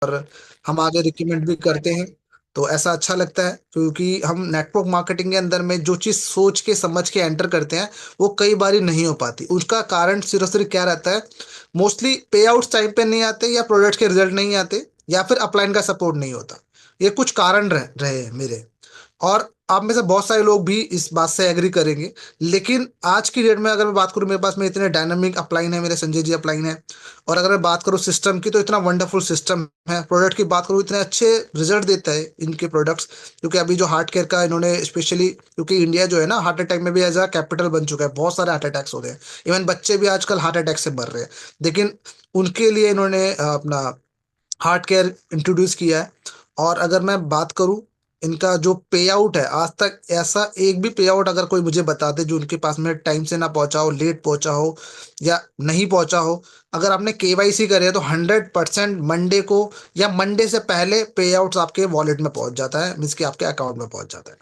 और हम आगे रिकमेंड भी करते हैं। तो ऐसा अच्छा लगता है क्योंकि हम नेटवर्क मार्केटिंग के अंदर में जो चीज़ सोच के समझ के एंटर करते हैं वो कई बारी नहीं हो पाती। उसका कारण सिर्फ और सिर्फ क्या रहता है, मोस्टली पे आउट्स टाइम पे नहीं आते, या प्रोडक्ट्स के रिजल्ट नहीं आते, या फिर अपलाइन का सपोर्ट नहीं होता। ये कुछ कारण रहे हैं मेरे। और आप में से बहुत सारे लोग भी इस बात से एग्री करेंगे। लेकिन आज की डेट में अगर मैं बात करूं, मेरे पास में इतने डायनामिक अपलाइन है, मेरे संजय जी अपलाइन है। और अगर मैं बात करूं सिस्टम की, तो इतना वंडरफुल सिस्टम है। प्रोडक्ट की बात करूं, इतने अच्छे रिजल्ट देता है इनके प्रोडक्ट्स। क्योंकि अभी जो हार्ट केयर का इन्होंने स्पेशली, क्योंकि इंडिया जो है ना हार्ट अटैक में भी एज अ कैपिटल बन चुका है, बहुत सारे हार्ट अटैक्स हो रहे हैं। इवन बच्चे भी आजकल हार्ट अटैक से मर रहे हैं। लेकिन उनके लिए इन्होंने अपना हार्ट केयर इंट्रोड्यूस किया है। और अगर मैं बात करूं, इनका जो पे आउट है, आज तक ऐसा एक भी पे आउट अगर कोई मुझे बता दे जो उनके पास में टाइम से ना पहुंचा हो, लेट पहुंचा हो, या नहीं पहुंचा हो। अगर आपने केवाईसी करे है तो 100% मंडे को या मंडे से पहले पे आउट्स आपके वॉलेट में पहुंच जाता है, मीन्स कि आपके अकाउंट में पहुंच जाता है।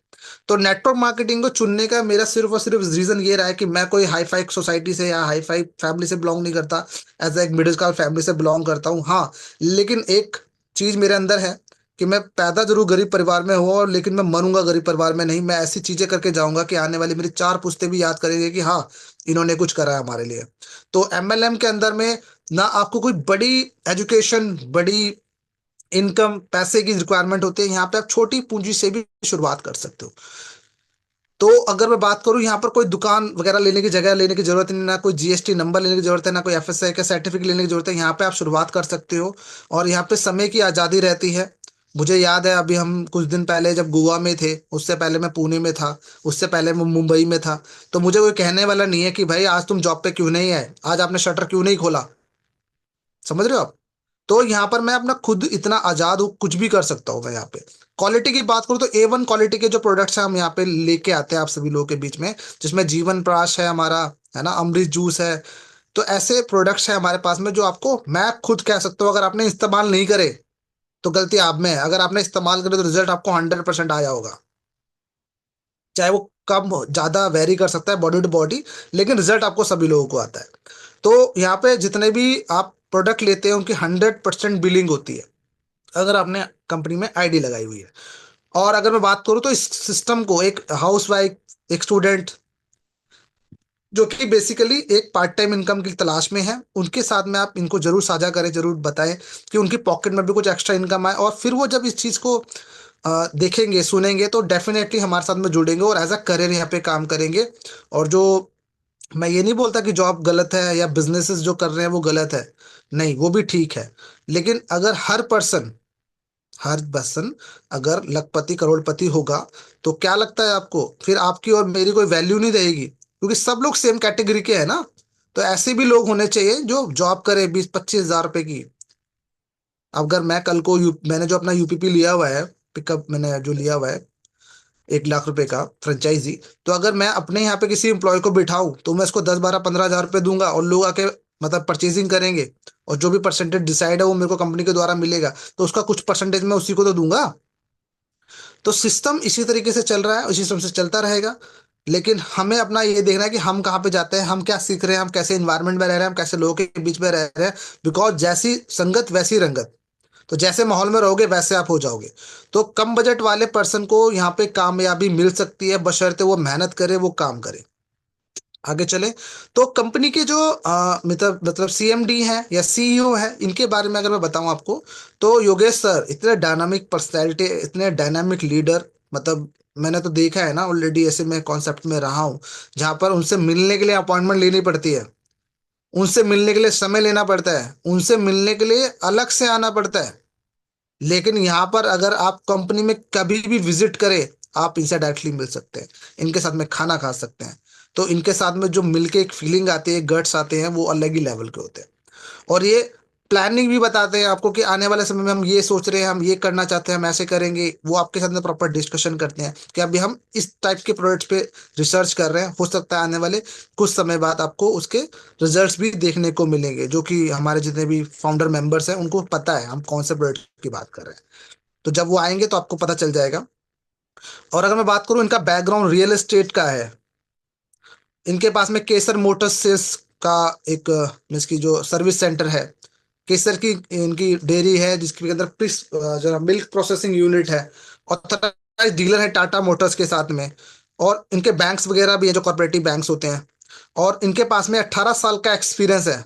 तो नेटवर्क मार्केटिंग को चुनने का मेरा सिर्फ और सिर्फ रीजन ये रहा है कि मैं कोई हाई फाई सोसाइटी से या हाई फाई फैमिली से बिलोंग नहीं करता। एज एक मिडिल क्लास फैमिली से बिलोंग करता हूँ, हाँ। लेकिन एक चीज मेरे अंदर है कि मैं पैदा जरूर गरीब परिवार में हुआ, और लेकिन मैं मरूंगा गरीब परिवार में नहीं। मैं ऐसी चीजें करके जाऊंगा कि आने वाली मेरी 4 पुश्ते भी याद करेंगे कि हाँ, इन्होंने कुछ करा है हमारे लिए। तो एमएलएम के अंदर में ना आपको कोई बड़ी एजुकेशन, बड़ी इनकम, पैसे की रिक्वायरमेंट होती है। यहाँ पे आप छोटी पूंजी से भी शुरुआत कर सकते हो। तो अगर मैं बात करूं, यहाँ पर कोई दुकान वगैरह लेने की, जगह लेने की जरूरत नहीं, ना कोई जीएसटी नंबर लेने की जरूरत है, ना कोई एफएसआई का सर्टिफिकेट लेने की जरूरत है। यहाँ पे आप शुरुआत कर सकते हो। और यहाँ पे समय की आज़ादी रहती है। मुझे याद है अभी हम कुछ दिन पहले जब गोवा में थे, उससे पहले मैं पुणे में था, उससे पहले मैं मुंबई में था। तो मुझे कोई कहने वाला नहीं है कि भाई आज तुम जॉब पे क्यों नहीं है, आज आपने शटर क्यों नहीं खोला। समझ रहे हो आप? तो यहाँ पर मैं अपना खुद इतना आजाद हूँ, कुछ भी कर सकता हूँ मैं यहाँ पे। क्वालिटी की बात करूँ तो A1 क्वालिटी के जो प्रोडक्ट्स हैं हम यहाँ पे लेके आते हैं आप सभी लोगों के बीच में। जिसमें जीवन प्रकाश है हमारा, है ना, अमृत जूस है। तो ऐसे प्रोडक्ट्स हैं हमारे पास में जो आपको मैं खुद कह सकता हूँ, अगर आपने इस्तेमाल नहीं करे तो गलती आप में है, अगर आपने इस्तेमाल करे तो रिजल्ट आपको 100% आया होगा। चाहे वो कम ज्यादा वेरी कर सकता है बॉडी टू बॉडी, लेकिन रिजल्ट आपको सभी लोगों को आता है। तो यहाँ पे जितने भी आप प्रोडक्ट लेते हैं उनकी 100% बिलिंग होती है, अगर आपने कंपनी में आईडी लगाई हुई है। और अगर मैं बात करूं तो इस सिस्टम को एक हाउस वाइफ, एक स्टूडेंट जो कि बेसिकली एक पार्ट टाइम इनकम की तलाश में है, उनके साथ में आप इनको जरूर साझा करें, जरूर बताएं कि उनकी पॉकेट में भी कुछ एक्स्ट्रा इनकम आए। और फिर वो जब इस चीज़ को देखेंगे, सुनेंगे, तो डेफिनेटली हमारे साथ में जुड़ेंगे और एज अ करियर यहाँ पे काम करेंगे। और जो, मैं ये नहीं बोलता कि जॉब गलत है या बिजनेसेस जो कर रहे हैं वो गलत है, नहीं, वो भी ठीक है। लेकिन अगर हर पर्सन अगर लखपति करोड़पति होगा, तो क्या लगता है आपको फिर आपकी और मेरी कोई वैल्यू नहीं रहेगी, क्योंकि सब लोग सेम कैटेगरी के हैं ना। तो ऐसे भी लोग होने चाहिए जो जॉब करे 20-25 हज़ार रुपए की। अगर मैं कल को मैंने जो अपना यूपीपी लिया हुआ है, पिकअप मैंने जो लिया हुआ है 1 लाख रुपए का फ्रेंचाइजी, तो अगर मैं अपने यहाँ पे किसी एम्प्लॉय को बिठाऊं तो मैं उसको 10-12-15 हज़ार रुपए दूंगा, और लोग आके मतलब परचेजिंग करेंगे। और जो भी परसेंटेज डिसाइड है वो मेरे को कंपनी के द्वारा मिलेगा, तो उसका कुछ परसेंटेज मैं उसी को तो दूंगा। तो सिस्टम इसी तरीके से चल रहा है, उसी सिस्टम से चलता रहेगा। लेकिन हमें अपना ये देखना है कि हम कहाँ पे जाते हैं, हम क्या सीख रहे हैं, हम कैसे इन्वायरमेंट में रह रहे हैं, हम कैसे लोगों के बीच में रह रहे हैं। बिकॉज जैसी संगत वैसी रंगत। तो जैसे माहौल में रहोगे वैसे आप हो जाओगे। तो कम बजट वाले पर्सन को यहाँ पे कामयाबी मिल सकती है, बशर्ते वो मेहनत करे, वो काम करे। आगे चले तो कंपनी के जो मतलब सीएमडी हैं या सीईओ हैं, इनके बारे में अगर मैं बताऊं आपको, तो योगेश सर इतने डायनामिक पर्सनैलिटी, इतने डायनामिक लीडर। मतलब मैंने तो देखा है ना, ऑलरेडी ऐसे मैं कॉन्सेप्ट में रहा हूँ जहाँ पर उनसे मिलने के लिए अपॉइंटमेंट लेनी पड़ती है, उनसे मिलने के लिए समय लेना पड़ता है, उनसे मिलने के लिए अलग से आना पड़ता है। लेकिन यहाँ पर अगर आप कंपनी में कभी भी विजिट करें, आप इनसे डायरेक्टली मिल सकते हैं, इनके साथ में खाना खा सकते हैं। तो इनके साथ में जो मिलके एक फीलिंग आती है, गट्स आते हैं, वो अलग ही लेवल के होते हैं। और ये प्लानिंग भी बताते हैं आपको कि आने वाले समय में हम ये सोच रहे हैं, हम ये करना चाहते हैं, हम ऐसे करेंगे। वो आपके साथ में प्रॉपर डिस्कशन करते हैं कि अभी हम इस टाइप के प्रोडक्ट्स पे रिसर्च कर रहे हैं, हो सकता है आने वाले कुछ समय बाद आपको उसके रिजल्ट्स भी देखने को मिलेंगे, जो कि हमारे जितने भी फाउंडर मेंबर्स हैं उनको पता है हम कौन से प्रोडक्ट की बात कर रहे हैं। तो जब वो आएंगे तो आपको पता चल जाएगा। और अगर मैं बात करूं, इनका बैकग्राउंड रियल एस्टेट का है। इनके पास में केसर मोटर्स सेल्स का एक मीन्स की जो सर्विस सेंटर है, केसर की इनकी डेयरी है जिसके अंदर जो मिल्क प्रोसेसिंग यूनिट है, ऑथराइज डीलर है टाटा मोटर्स के साथ में, और इनके बैंक्स वगैरह भी है जो कॉर्पोरेटिव बैंक्स होते हैं, और इनके पास में 18 साल का एक्सपीरियंस है।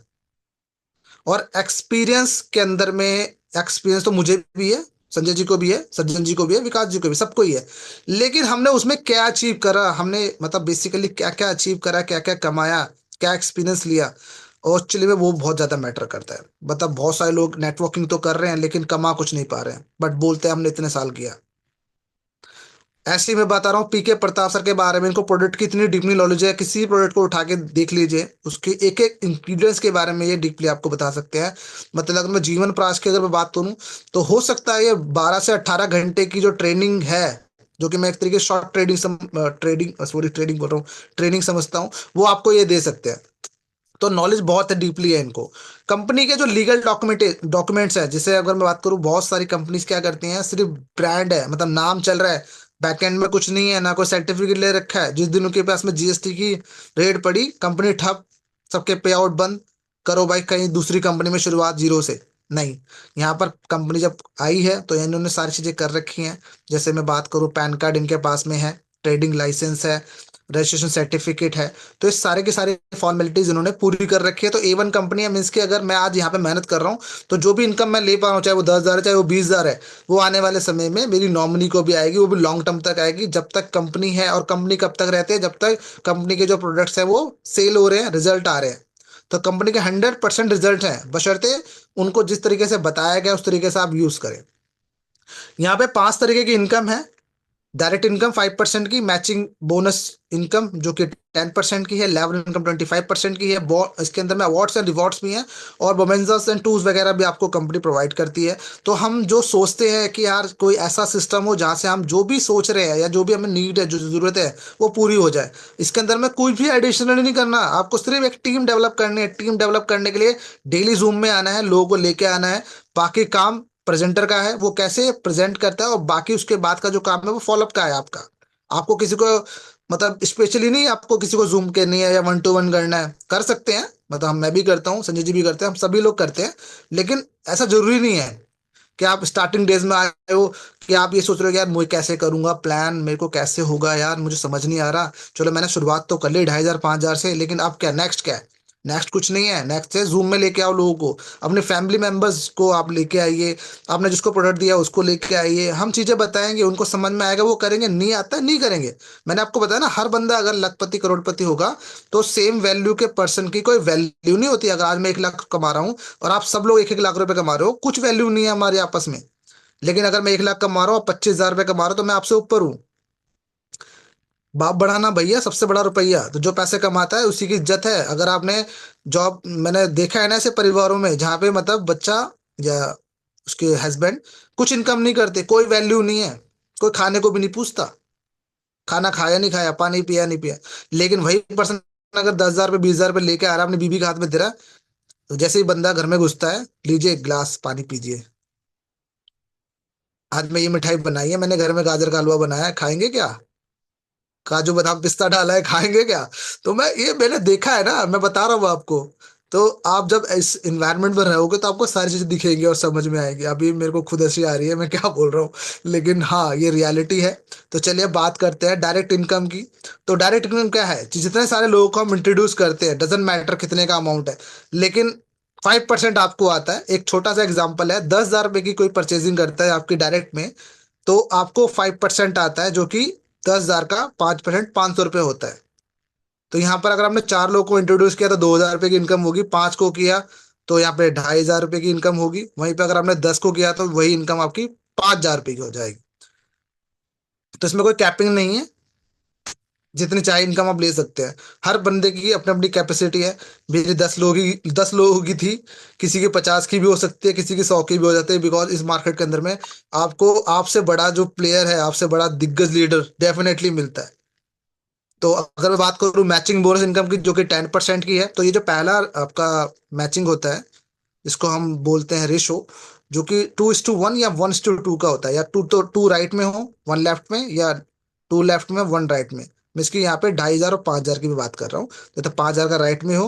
और एक्सपीरियंस के अंदर में, एक्सपीरियंस तो मुझे भी है, संजय जी को भी है, सज्जन जी को भी है, विकास जी को भी, सबको ही है। लेकिन हमने उसमें क्या अचीव करा, हमने मतलब बेसिकली क्या क्या अचीव करा, क्या क्या कमाया, क्या एक्सपीरियंस लिया, और एक्चुअली में वो बहुत ज्यादा मैटर करता है। मतलब बहुत सारे लोग नेटवर्किंग तो कर रहे हैं लेकिन कमा कुछ नहीं पा रहे हैं, बट बोलते हैं हमने इतने साल किया। ऐसे ही मैं बता रहा हूँ पीके प्रताप सर के बारे में, इनको प्रोडक्ट की इतनी डीपली नॉलेज है, किसी भी प्रोडक्ट को उठा के देख लीजिए, उसके एक एक इंग्रीडियंट्स के बारे में ये डीपली आपको बता सकते हैं। मतलब अगर मैं जीवन प्रकाश की अगर मैं बात करूँ, तो हो सकता है ये 12 से 18 घंटे की जो ट्रेनिंग है, जो कि मैं एक तरीके से शॉर्ट ट्रेडिंग बोल रहा हूँ, ट्रेनिंग समझता हूँ, वो आपको ये दे सकते हैं। तो नॉलेज बहुत डीपली है इनको। कंपनी के जो लीगल डॉक्यूमेंट्स है, जैसे अगर मैं बात करूं, बहुत सारी कंपनीज क्या करती हैं, सिर्फ ब्रांड है, मतलब नाम चल रहा है, बैकएंड में कुछ नहीं है, ना कोई सर्टिफिकेट ले रखा है, जिस दिन उनके पास में जीएसटी की रेड पड़ी, कंपनी ठप, सबके पे आउट बंद, करो भाई कहीं दूसरी कंपनी में शुरुआत जीरो से। नहीं, यहाँ पर कंपनी जब आई है तो इन्होंने सारी चीजें कर रखी हैं। जैसे मैं बात करूँ, पैन कार्ड इनके पास में है, ट्रेडिंग लाइसेंस है, रजिस्ट्रेशन सर्टिफिकेट है, तो इस सारे के सारे फॉर्मेलिटीज इन्होंने पूरी कर रखी है। तो ए वन कंपनी है, मीन्स कि अगर मैं आज यहाँ पे मेहनत कर रहा हूँ, तो जो भी इनकम मैं ले पा रहा हूँ, चाहे वो 10,000 है चाहे वो 20,000 है, वो आने वाले समय में मेरी नॉमिनी को भी आएगी, वो भी लॉन्ग टर्म तक आएगी, जब तक कंपनी है। और कंपनी कब तक रहती है, जब तक कंपनी के जो प्रोडक्ट्स हैं वो सेल हो रहे हैं, रिजल्ट आ रहे हैं। तो कंपनी के 100% रिजल्ट हैं, बशर्ते उनको जिस तरीके से बताया गया उस तरीके से आप यूज करें। यहाँ पे 5 तरीके की इनकम है। डायरेक्ट इनकम 5% की, मैचिंग बोनस इनकम जो कि 10% की है, लेवल इनकम 25% की है, इसके अंदर में अवार्ड्स एंड रिवॉर्ड्स भी हैं, और बोमेंजर्स एंड टूल्स वगैरह भी आपको कंपनी प्रोवाइड करती है। तो हम जो सोचते हैं कि यार कोई ऐसा सिस्टम हो जहाँ से हम जो भी सोच रहे हैं या जो भी हमें नीड है, जो ज़रूरत है, वो पूरी हो जाए। इसके अंदर में कुछ भी एडिशनल नहीं करना, आपको सिर्फ एक टीम डेवलप करनी है। टीम डेवलप करने के लिए डेली जूम में आना है, लोगों को लेके आना है। बाकी काम प्रेजेंटर का है, वो कैसे प्रेजेंट करता है, और बाकी उसके बाद का जो काम है वो फॉलोअप का है आपका। आपको किसी को मतलब स्पेशली नहीं, आपको किसी को जूम करनी है या वन टू वन करना है, कर सकते हैं, मतलब मैं भी करता हूँ, संजय जी भी करते हैं, हम सभी लोग करते हैं। लेकिन ऐसा जरूरी नहीं है कि आप स्टार्टिंग डेज में आए हो कि आप ये सोच रहे हो कि यार मैं कैसे करूंगा प्लान, मेरे को कैसे होगा यार, मुझे समझ नहीं आ रहा। चलो मैंने शुरुआत तो कर ली 2,500 5,000 से, लेकिन अब क्या नेक्स्ट, क्या है नेक्स्ट, कुछ नहीं है। नेक्स्ट है जूम में लेके आओ लोगों को, अपने फैमिली मेंबर्स को आप लेके आइए, आपने जिसको प्रोडक्ट दिया उसको लेके आइए, हम चीजें बताएंगे, उनको समझ में आएगा, वो करेंगे, नहीं आता है नहीं करेंगे। मैंने आपको बताया ना, हर बंदा अगर लखपति करोड़पति होगा, तो सेम वैल्यू के पर्सन की कोई वैल्यू नहीं होती। अगर आज मैं 1 लाख कमा रहा हूँ और आप सब लोग 1-1 लाख रुपए कमा रहे हो, कुछ वैल्यू नहीं है हमारे आपस में। लेकिन अगर मैं 1 लाख कमा रहा हूँ, 25,000 रुपये कमा रहा हूँ, तो मैं आपसे ऊपर हूँ। बाप बढ़ाना भैया सबसे बड़ा रुपया, तो जो पैसे कमाता है उसी की इज्जत है। अगर आपने जॉब, मैंने देखा है ना ऐसे परिवारों में जहाँ पे मतलब बच्चा या उसके हस्बैंड कुछ इनकम नहीं करते, कोई वैल्यू नहीं है, कोई खाने को भी नहीं पूछता, खाना खाया नहीं खाया, पानी पिया नहीं पिया। लेकिन वही पर्सन अगर 10,000 रुपये 20,000 रुपये लेके आ रहा है, अपनी बीबी के हाथ में दे रहा है, तो जैसे ही बंदा घर में घुसता है, लीजिए एक गिलास पानी पीजिए, आज मैं ये मिठाई बनाई है, मैंने घर में गाजर का हलवा बनाया है, खाएंगे क्या? काजू बादाम पिस्ता डाला है, खाएंगे क्या? तो मैं ये मैंने देखा है ना, मैं बता रहा हूँ आपको। तो आप जब इस इन्वायरमेंट में रहोगे तो आपको सारी चीजें दिखेंगी और समझ में आएगी। अभी मेरे को खुद हंसी आ रही है, मैं क्या बोल रहा हूँ, लेकिन हाँ ये रियलिटी है। तो चलिए बात करते हैं डायरेक्ट इनकम की। तो डायरेक्ट इनकम क्या है, जितने सारे लोगों को हम इंट्रोड्यूस करते हैं, डजेंट मैटर कितने का अमाउंट है, लेकिन 5% आपको आता है। एक छोटा सा एग्जाम्पल है, 10,000 रुपए की कोई परचेजिंग करता है आपकी डायरेक्ट में, तो आपको 5% आता है, जो कि 10,000 का 5% 500 रुपये होता है। तो यहाँ पर अगर आपने 4 लोगों को इंट्रोड्यूस किया तो 2,000 रुपये की इनकम होगी, 5 को किया तो यहाँ पे 2,500 रुपये की इनकम होगी, वहीं पे अगर आपने 10 को किया तो वही इनकम आपकी 5,000 रुपये की हो जाएगी। तो इसमें कोई कैपिंग नहीं है, जितनी चाहे इनकम आप ले सकते हैं। हर बंदे की अपनी अपनी कैपेसिटी है। मेरी 10 लोगों की थी, किसी की 50 की भी हो सकती है, किसी की 100 की भी हो जाती है, बिकॉज इस मार्केट के अंदर में आपको आपसे बड़ा जो प्लेयर है, आपसे बड़ा दिग्गज लीडर डेफिनेटली मिलता है। तो अगर मैं बात करूँ मैचिंग बोनस इनकम की, जो कि 10% की है, तो ये जो पहला आपका मैचिंग होता है, इसको हम बोलते हैं रेशो, जो कि 2:1 या 1:2 का होता है, या टू राइट में हो 1 लेफ्ट में, या 2 लेफ्ट में 1 राइट में। मैं इसकी यहाँ पे 2,500 और 5,000 की भी बात कर रहा हूँ। तो 5,000 का राइट में हो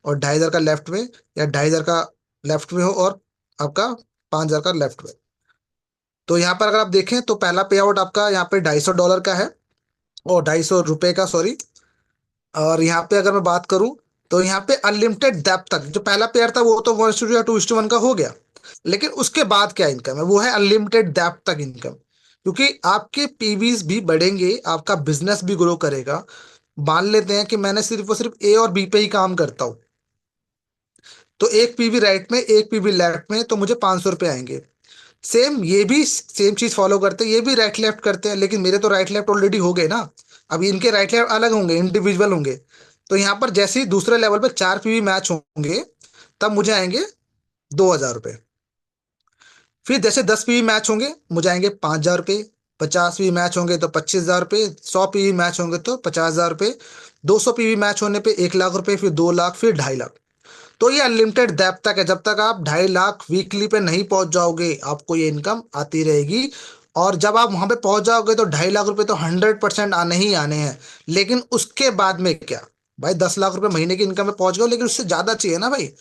और 2,500 का लेफ्ट में, या 2,500 का लेफ्ट में हो और आपका 5,000 का लेफ्ट में। तो यहाँ पर अगर आप देखें तो पहला पे आउट आपका यहाँ पे $250 का है, और $250 का, सॉरी। और यहाँ पे अगर मैं बात करूं तो यहाँ पे अनलिमिटेड डेप्थ तक जो पहला पेयर था वो तो 1:2 या 2:1 का हो गया। लेकिन उसके बाद क्या इनकम है, वो है अनलिमिटेड डेप्थ तक इनकम। क्योंकि आपके पीवीज भी बढ़ेंगे, आपका बिजनेस भी ग्रो करेगा। मान लेते हैं कि मैंने सिर्फ और सिर्फ ए और बी पे ही काम करता हूँ, तो एक पीवी राइट में एक पीवी लेफ्ट में तो मुझे ₹500 आएंगे। सेम ये भी सेम चीज फॉलो करते हैं, ये भी राइट लेफ्ट करते हैं, लेकिन मेरे तो राइट लेफ्ट ऑलरेडी हो गए ना। अब इनके राइट लेफ्ट अलग होंगे, इंडिविजुअल होंगे। तो यहाँ पर जैसे ही दूसरे लेवल पे 4 पीवी मैच होंगे, तब मुझे आएंगे ₹2,000। फिर जैसे 10 पीवी मैच होंगे मुझे आएंगे ₹5,000। 50 पीवी मैच होंगे तो ₹25,000। 100 पीवी मैच होंगे तो ₹50,000। 200 पीवी मैच होने पे ₹1,00,000, फिर 2 लाख, फिर 2.5 लाख। तो ये अनलिमिटेड डेप्थ तक है, जब तक आप 2.5 लाख वीकली पे नहीं पहुंच जाओगे आपको ये इनकम आती रहेगी। और जब आप वहां पे पहुंच जाओगे तो ₹2.5 लाख तो 100% आने ही आने हैं। लेकिन उसके बाद में क्या, भाई 10 लाख रुपए महीने की इनकम में पहुंच गए, लेकिन उससे ज्यादा चाहिए ना भाई।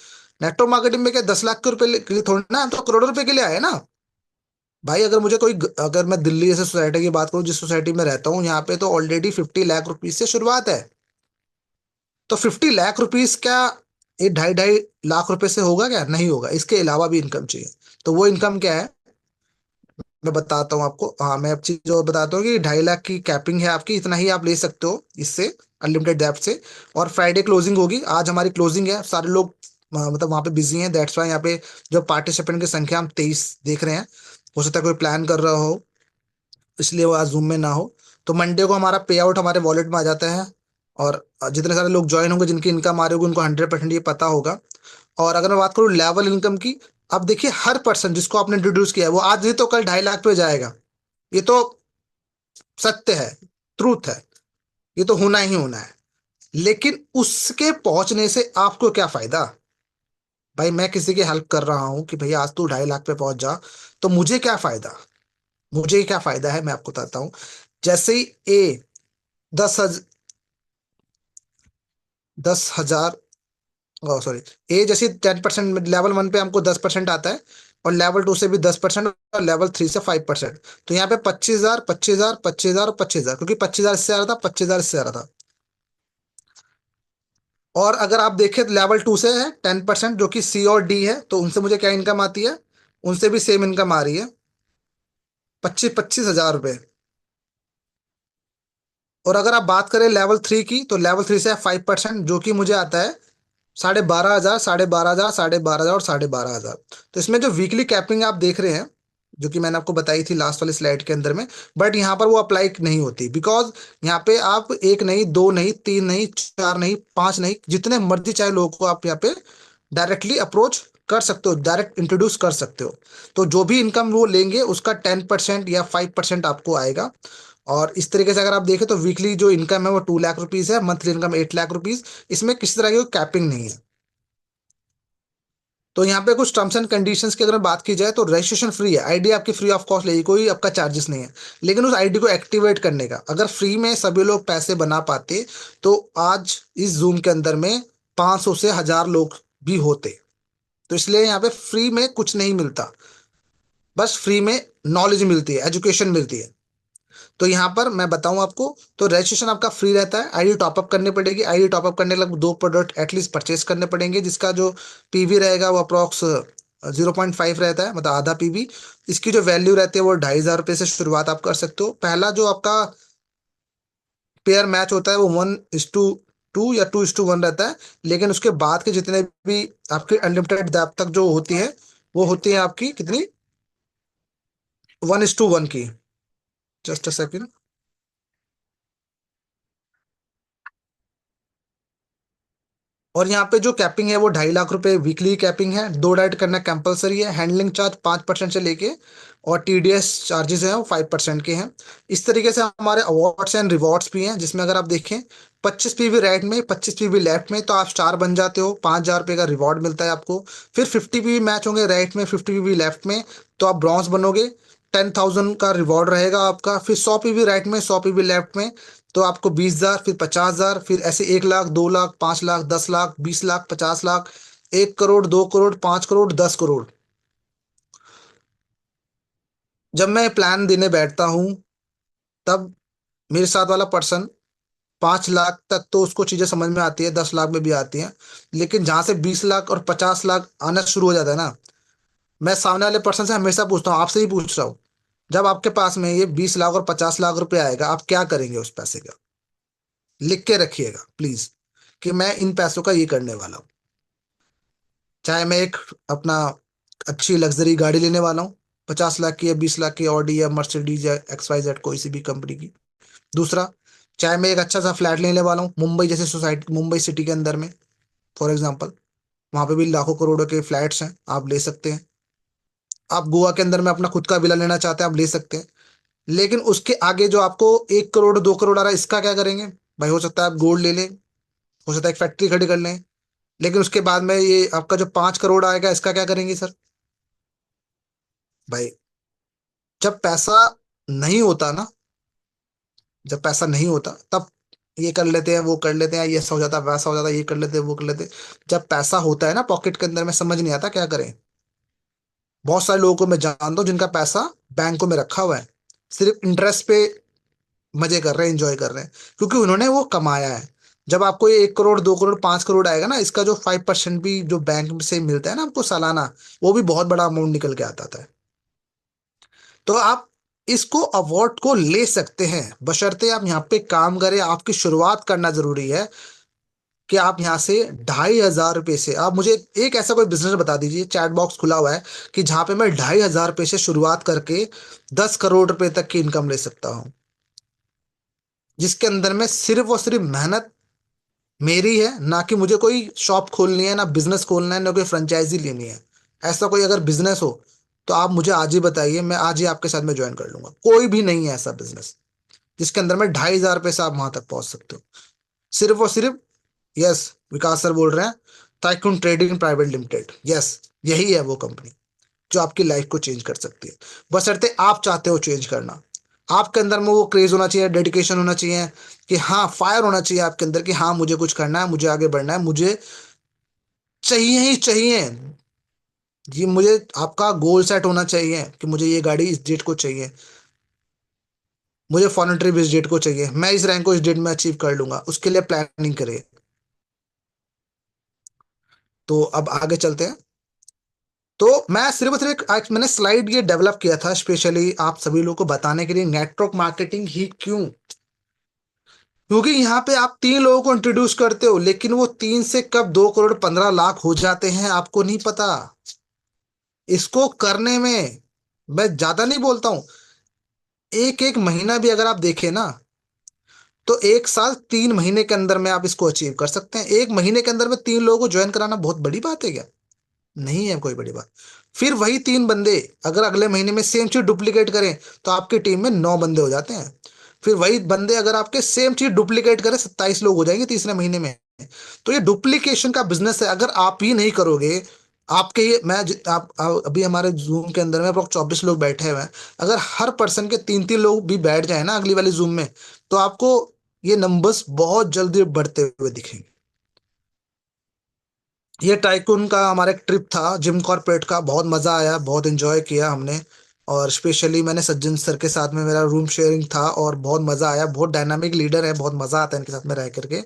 नेटवर्क मार्केटिंग में क्या 10 लाख के लिए थोड़ी ना, हम तो करोड़ों रुपए के लिए आए ना। भाई अगर मुझे कोई, अगर मैं दिल्ली जैसे सोसाइटी की बात करूं, जिस सोसाइटी में रहता हूँ, यहाँ पे तो ऑलरेडी 50 लाख रुपीज से शुरुआत है। तो 50 लाख रुपीज क्या ये 2.5 2.5 लाख रुपए से होगा? क्या नहीं होगा, इसके अलावा भी इनकम चाहिए। तो वो इनकम क्या है मैं बताता हूँ आपको। हाँ, मैं अब चीज और बताता हूँ कि 2.5 लाख की कैपिंग है आपकी, इतना ही आप ले सकते हो इससे, अनलिमिटेड डेप्थ से। और फ्राइडे क्लोजिंग होगी, आज हमारी क्लोजिंग है, सारे लोग मतलब वहाँ पे बिजी हैं, दैट्स वाई यहाँ पे जो पार्टिसिपेंट की संख्या हम 23 देख रहे हैं। हो सकता है कोई प्लान कर रहा हो, इसलिए वो आज जूम में ना हो। तो मंडे को हमारा पे आउट हमारे वॉलेट में आ जाता है। और जितने सारे लोग ज्वाइन होंगे जिनकी इनकम आ रही होगी उनको 100% ये पता होगा। और अगर मैं बात करूँ लेवल इनकम की, अब देखिए हर पर्सन जिसको आपने इंट्रोड्यूस किया है वो आज नहीं तो कल 2.5 लाख पे जाएगा। ये तो सत्य है, ट्रूथ है, ये तो होना ही होना है। लेकिन उसके पहुंचने से आपको क्या फायदा? भाई मैं किसी की हेल्प कर रहा हूं कि भैया आज तू 2.5 लाख पे पहुंच जा, तो मुझे क्या फायदा? मुझे क्या फायदा है मैं आपको बताता हूँ। जैसे ही ए 10,000 सॉरी, ए जैसे 10%, लेवल 1 पे हमको 10% आता है, और लेवल 2 से भी 10%, और लेवल 3 से 5%। तो यहाँ पे 25,000, 25,000, 25,000 और 25,000, क्योंकि 25,000 इससे आ रहा था, 25,000 इससे आ रहा था। और अगर आप देखें तो लेवल 2 से है 10%, जो कि सी और डी है, तो उनसे मुझे क्या इनकम आती है? उनसे भी सेम इनकम आ रही है, 25,000 और अगर आप बात करें लेवल 3 की, तो लेवल 3 से है 5%, जो कि मुझे आता है 12,500, 12,500, 12,500 और 12,500। तो इसमें जो वीकली कैपिंग आप देख रहे हैं, जो कि मैंने आपको बताई थी लास्ट वाली स्लाइड के अंदर में, बट यहाँ पर वो अप्लाई नहीं होती, बिकॉज यहाँ पे आप एक नहीं, दो नहीं, तीन नहीं, चार नहीं, पांच नहीं, जितने मर्जी चाहे लोगों को आप यहाँ पे डायरेक्टली अप्रोच कर सकते हो, डायरेक्ट इंट्रोड्यूस कर सकते हो। तो जो भी इनकम वो लेंगे उसका 10% या 5% आपको आएगा। और इस तरीके से अगर आप देखें तो वीकली जो इनकम है वो 2 लाख रुपीज है, मंथली इनकम 8 लाख रुपीज। इसमें किसी तरह की कैपिंग नहीं है। तो यहाँ पे कुछ टर्म्स एंड कंडीशंस की अगर बात की जाए तो रजिस्ट्रेशन फ्री है, आईडी आपकी फ्री ऑफ कॉस्ट लेगी, कोई आपका चार्जेस नहीं है। लेकिन उस आईडी को एक्टिवेट करने का, अगर फ्री में सभी लोग पैसे बना पाते तो आज इस जूम के अंदर में 500 से 1,000 लोग भी होते। तो इसलिए यहाँ पे फ्री में कुछ नहीं मिलता, बस फ्री में नॉलेज मिलती है, एजुकेशन मिलती है। तो यहाँ पर मैं बताऊं आपको, तो रजिस्ट्रेशन आपका फ्री रहता है, आईडी टॉपअप करनी पड़ेगी, आईडी टॉपअप करने के लिए 2 प्रोडक्ट एटलीस्ट परचेस करने पड़ेंगे, जिसका जो पीवी रहेगा वो अप्रॉक्स 0.5 रहता है, मतलब आधा पीवी। इसकी जो वैल्यू रहती है वो ₹2,500 से शुरुआत आप कर सकते हो। पहला जो आपका पेयर मैच होता है वो 1:2 या 2:1 रहता है। लेकिन उसके बाद के जितने भी आपकी अनलिमिटेड डेप्थ तक जो होती है, वो होती है आपकी कितनी, 1:1 की। Just a second. और यहाँ पे जो कैपिंग है वो 2.5 लाख रुपए वीकली कैपिंग है, दो डाइट करना कंपलसरी है, हैंडलिंग चार्ज 5% से लेके, और टीडीएस चार्जेस हैं वो 5% के हैं। इस तरीके से हमारे अवार्ड्स एंड रिवॉर्ड्स भी हैं, जिसमें अगर आप देखें 25 पीवी राइट में 25 पीवी लेफ्ट में तो आप स्टार बन जाते हो, ₹5,000 का रिवॉर्ड मिलता है आपको। फिर 50 पीवी मैच होंगे राइट में, 50 पीवी लेफ्ट में, तो आप ब्रॉन्ज बनोगे, 10,000 का रिवॉर्ड रहेगा आपका। फिर 100 पीवी राइट में 100 पीवी लेफ्ट में, तो आपको 20,000, फिर 50,000, फिर ऐसे 1 लाख, 2 लाख, 5 लाख, 10 लाख, 20 लाख, 50 लाख, 1 करोड़, 2 करोड़, 5 करोड़, 10 करोड़। जब मैं प्लान देने बैठता हूँ, तब मेरे साथ वाला पर्सन 5 लाख तक तो उसको चीजें समझ में आती है, 10 लाख में भी आती हैं। लेकिन जहां से 20 लाख और 50 लाख आना शुरू हो जाता है ना, मैं सामने वाले पर्सन से हमेशा पूछता हूँ, आपसे ही पूछ रहा हूँ, जब आपके पास में ये 20 लाख और 50 लाख रुपए आएगा, आप क्या करेंगे उस पैसे का? लिख के रखिएगा प्लीज, कि मैं इन पैसों का ये करने वाला हूँ। चाहे मैं एक अपना अच्छी लग्जरी गाड़ी लेने वाला हूँ, 50 लाख की या 20 लाख की, ऑडी या मर्सिडीज या XYZ कोई सी भी कंपनी की। दूसरा, चाहे मैं एक अच्छा सा फ्लैट लेने वाला हूँ मुंबई जैसे सोसाइटी, मुंबई सिटी के अंदर में, फॉर एग्जाम्पल। वहां पे भी लाखों करोड़ों के फ्लैट्स हैं, आप ले सकते हैं। आप गोवा के अंदर में अपना खुद का विला लेना चाहते हैं, आप ले सकते हैं। लेकिन उसके आगे जो आपको 1 करोड़, 2 करोड़ आ रहा है, इसका क्या करेंगे? भाई हो सकता है आप गोल्ड ले लें, हो सकता है एक फैक्ट्री खड़ी कर लें। लेकिन उसके बाद में ये आपका जो 5 करोड़ आएगा, इसका क्या करेंगे सर? भाई, जब पैसा नहीं होता ना, जब पैसा नहीं होता तब ये कर लेते हैं, वो कर लेते हैं, ये ऐसा हो जाता है, वैसा हो जाता है, ये कर लेते हैं, वो कर लेते हैं। जब पैसा होता है ना पॉकेट के अंदर में, समझ नहीं आता क्या करें। बहुत सारे लोगों को मैं जानता हूँ जिनका पैसा बैंकों में रखा हुआ है, सिर्फ इंटरेस्ट पे मजे कर रहे हैं, एंजॉय कर रहे हैं, क्योंकि उन्होंने वो कमाया है। जब आपको ये 1 करोड़, 2 करोड़, 5 करोड़ आएगा ना, इसका जो 5% भी जो बैंक से मिलता है ना आपको सालाना, वो भी बहुत बड़ा अमाउंट निकल के आता था। तो आप इसको अवार्ड को ले सकते हैं, बशर्ते आप यहाँ पे काम करें। आपकी शुरुआत करना जरूरी है, कि आप यहाँ से 2,500 रुपये से आप मुझे एक ऐसा कोई बिजनेस बता दीजिए, चैट बॉक्स खुला हुआ है, कि जहाँ पे मैं 2,500 रुपये से शुरुआत करके 10 करोड़ रुपए तक की इनकम ले सकता हूँ, जिसके अंदर में सिर्फ और सिर्फ मेहनत मेरी है, ना कि मुझे कोई शॉप खोलनी है, ना बिजनेस खोलना है, ना कोई फ्रेंचाइजी लेनी है। ऐसा कोई अगर बिजनेस हो, तो आप मुझे आज ही बताइए, मैं आज ही आपके साथ में ज्वाइन कर लूंगा। कोई भी नहीं है ऐसा बिजनेस जिसके अंदर में 2,500 रुपये से आप वहां तक पहुंच सकते हो, सिर्फ और सिर्फ। यस, विकास सर बोल रहे हैं, tycoon trading private limited. Yes, यही है वो कंपनी जो आपकी लाइफ को चेंज कर सकती है, बशर्ते आप चाहते हो चेंज करना। आपके अंदर में वो क्रेज होना चाहिए, डेडिकेशन होना चाहिए, कि हाँ, फायर होना चाहिए आपके अंदर, कि हाँ मुझे कुछ करना है, मुझे आगे बढ़ना है, मुझे चाहिए ही चाहिए। ये मुझे आपका गोल सेट होना चाहिए, कि मुझे ये गाड़ी इस डेट को चाहिए, मुझे फॉरेन ट्रिप इस डेट को चाहिए, मैं इस रैंक को इस डेट में अचीव कर लूंगा, उसके लिए प्लानिंग करें। तो अब आगे चलते हैं। तो मैं सिर्फ और सिर्फ आज मैंने स्लाइड ये डेवलप किया था स्पेशली आप सभी लोगों को बताने के लिए, नेटवर्क मार्केटिंग ही क्यों। क्योंकि यहाँ पे आप 3 लोगों को इंट्रोड्यूस करते हो, लेकिन वो 3 से कब 2 करोड़ 15 लाख हो जाते हैं आपको नहीं पता। इसको करने में मैं ज्यादा नहीं बोलता हूँ, एक एक महीना भी अगर आप देखें ना, तो 1 साल 3 महीने के अंदर में आप इसको अचीव कर सकते हैं। 1 महीने के अंदर में 3 लोगों को ज्वाइन कराना बहुत बड़ी बात है क्या? नहीं है कोई बड़ी बात। फिर वही 3 बंदे अगर अगले महीने में सेम चीज डुप्लीकेट करें, तो आपकी टीम में 9 बंदे हो जाते हैं। फिर वही बंदे अगर आपके सेम चीज डुप्लीकेट करें, 27 लोग हो जाएंगे तीसरे महीने में। तो ये डुप्लीकेशन का बिजनेस है, अगर आप ही नहीं करोगे। आपके ये अभी हमारे जूम के अंदर में अप्रोक्स 24 लोग बैठे हुए हैं। अगर हर पर्सन के 3 3 लोग भी बैठ जाए ना अगली वाली जूम में, तो आपको ये नंबर्स बहुत जल्दी बढ़ते हुए दिखेंगे। ये टाइकून का हमारा एक ट्रिप था जिम कॉर्पोरेट का, बहुत मज़ा आया, बहुत एंजॉय किया हमने। और स्पेशली मैंने सज्जन सर के साथ में मेरा रूम शेयरिंग था, और बहुत मज़ा आया। बहुत डायनामिक लीडर है, बहुत मज़ा आता है इनके साथ में रह करके।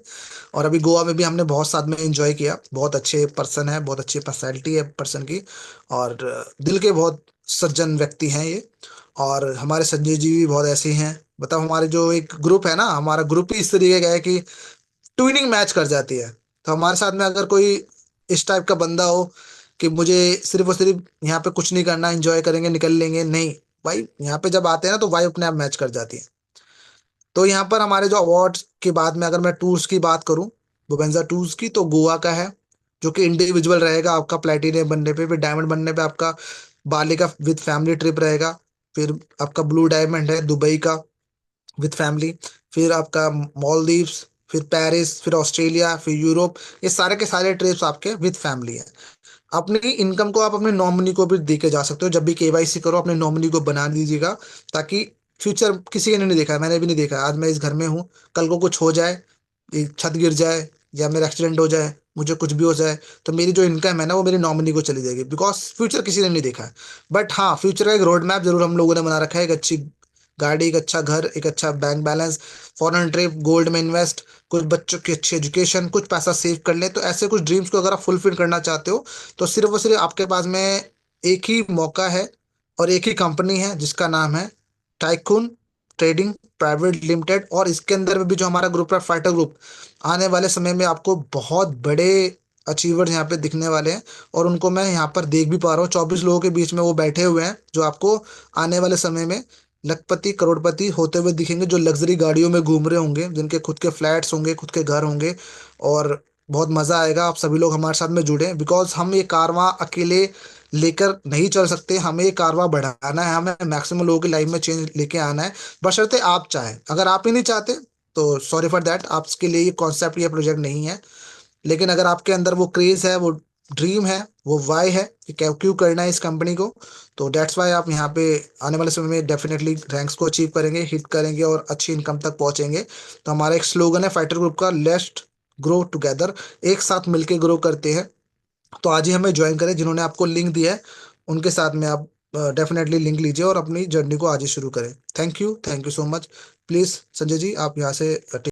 और अभी गोवा में भी हमने बहुत साथ में एंजॉय किया। बहुत अच्छे पर्सन है, बहुत अच्छी पर्सनैलिटी है पर्सन की, और दिल के बहुत सज्जन व्यक्ति हैं ये। और हमारे संजय जी भी बहुत ऐसे ही हैं। बताओ, हमारे जो एक ग्रुप है ना, हमारा ग्रुप ही इस तरीके का है कि ट्विनिंग मैच कर जाती है। तो हमारे साथ में अगर कोई इस टाइप का बंदा हो, कि मुझे सिर्फ और सिर्फ यहाँ पे कुछ नहीं करना, एंजॉय करेंगे निकल लेंगे, नहीं भाई, यहाँ पे जब आते हैं ना, तो वाइब अपने आप मैच कर जाती है। तो यहाँ पर हमारे जो अवार्ड्स के बाद में अगर मैं टूर्स की बात करूँ, बुबेंजा टूर्स की, तो गोवा का है, जो कि इंडिविजुअल रहेगा आपका, प्लेटिनियम बनने पे, फिर डायमंड बनने पे आपका बाली का विद फैमिली ट्रिप रहेगा। फिर आपका ब्लू डायमंड है दुबई का विद फैमिली। फिर आपका मॉलदीव्स, फिर पेरिस, फिर ऑस्ट्रेलिया, फिर यूरोप। ये सारे के सारे ट्रिप्स आपके विद फैमिली हैं। अपनी इनकम को आप अपने नॉमिनी को भी दे के जा सकते हो, जब भी केवाईसी करो अपने नॉमिनी को बना दीजिएगा, ताकि फ्यूचर किसी ने नहीं देखा है, मैंने भी नहीं देखा है। आज मैं इस घर में हूँ, कल को कुछ हो जाए, एक छत गिर जाए या मेरा एक्सीडेंट हो जाए, मुझे कुछ भी हो जाए, तो मेरी जो इनकम है ना वो मेरी नॉमिनी को चली जाएगी, बिकॉज फ्यूचर किसी ने नहीं देखा है। बट हाँ, फ्यूचर का एक रोड मैप जरूर हम लोगों ने बना रखा है, एक अच्छी गाड़ी, एक अच्छा घर, एक अच्छा bank balance, foreign trip, gold में इन्वेस्ट, कुछ बच्चों की अच्छी एजुकेशन, कुछ पैसा सेव कर ले। तो ऐसे कुछ ड्रीम्स को अगर आप फुलफिल करना चाहते हो, तो सिर्फ और सिर्फ आपके पास में एक ही मौका है और एक ही कंपनी है जिसका नाम है टाइकून ट्रेडिंग प्राइवेट लिमिटेड। और इसके अंदर में भी जो हमारा ग्रुप है फाइटर ग्रुप, आने वाले समय में आपको बहुत बड़े अचीवर्स यहाँ पे दिखने वाले हैं। और उनको मैं यहाँ पर देख भी पा रहा हूँ, 24 लोगों के बीच में वो बैठे हुए हैं जो आपको आने वाले समय में लखपति करोड़पति होते हुए दिखेंगे, जो लग्जरी गाड़ियों में घूम रहे होंगे, जिनके खुद के फ्लैट्स होंगे, खुद के घर होंगे। और बहुत मजा आएगा, आप सभी लोग हमारे साथ में जुड़े, बिकॉज हम ये कारवां अकेले लेकर नहीं चल सकते, हमें ये कारवां बढ़ाना है, हमें मैक्सिमम लोगों की लाइफ में चेंज लेके आना है। बशर्ते आप चाहें, अगर आप ही नहीं चाहते तो सॉरी फॉर दैट, आपके लिए ये कॉन्सेप्ट, ये प्रोजेक्ट नहीं है। लेकिन अगर आपके अंदर वो क्रेज है, वो ड्रीम है, वो वाई है कि क्या क्यों करना है इस कंपनी को, तो डेट्स वाई आप यहाँ पे आने वाले समय में डेफिनेटली रैंक्स को अचीव करेंगे, हिट करेंगे और अच्छी इनकम तक पहुंचेंगे। तो हमारा एक स्लोगन है फाइटर ग्रुप का, लेट्स ग्रो टुगेदर, एक साथ मिलके ग्रो करते हैं। तो आज ही हमें ज्वाइन करें, जिन्होंने आपको लिंक दिया है उनके साथ में आप डेफिनेटली लिंक लीजिए और अपनी जर्नी को आज ही शुरू करें। Thank you so much. Please Sanjay ji, आप यहाँ से